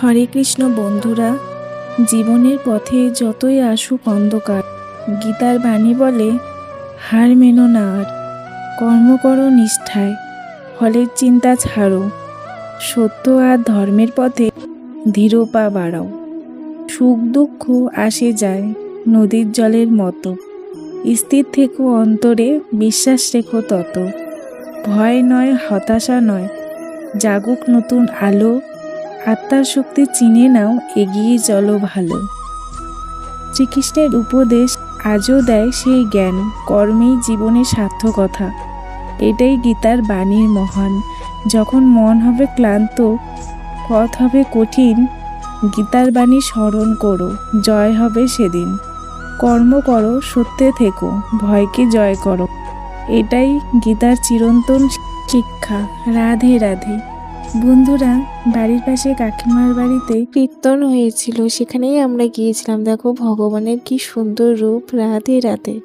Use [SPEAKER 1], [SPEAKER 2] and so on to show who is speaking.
[SPEAKER 1] হরে কৃষ্ণ বন্ধুরা, জীবনের পথে যতই আসুক অন্ধকার, গীতার বাণী বলে হার মেনো না আর, কর্ম করো নিষ্ঠায়, ফলের চিন্তা ছাড়ো, সত্য আর ধর্মের পথে ধীর পা বাড়াও। সুখ দুঃখ আসে যায় নদীর জলের মতো, স্থির থেকো অন্তরে, বিশ্বাস রেখো তত। ভয় নয়, হতাশা নয়, জাগুক নতুন আলো, আত্মার শক্তি চিনে নাও, এগিয়ে চলো ভালো। শ্রীকৃষ্ণের উপদেশ আজও দেয় সেই জ্ঞান, কর্মেই জীবনের সার্থকতা। এটাই গীতার বাণীর মহান। যখন মন হবে ক্লান্ত, পথ হবে কঠিন, গীতার বাণী স্মরণ করো, জয় হবে সেদিন। কর্ম করো, সত্যে থেকো, ভয়কে জয় করো। এটাই গীতার চিরন্তন শিক্ষা। রাধে রাধে। বন্ধুরা, বাড়ির পাশে কাকিমার বাড়িতে কীর্তন হয়েছিল, সেখানেই আমরা গিয়েছিলাম। দেখো ভগবানের কি সুন্দর রূপ। রাধে রাধে।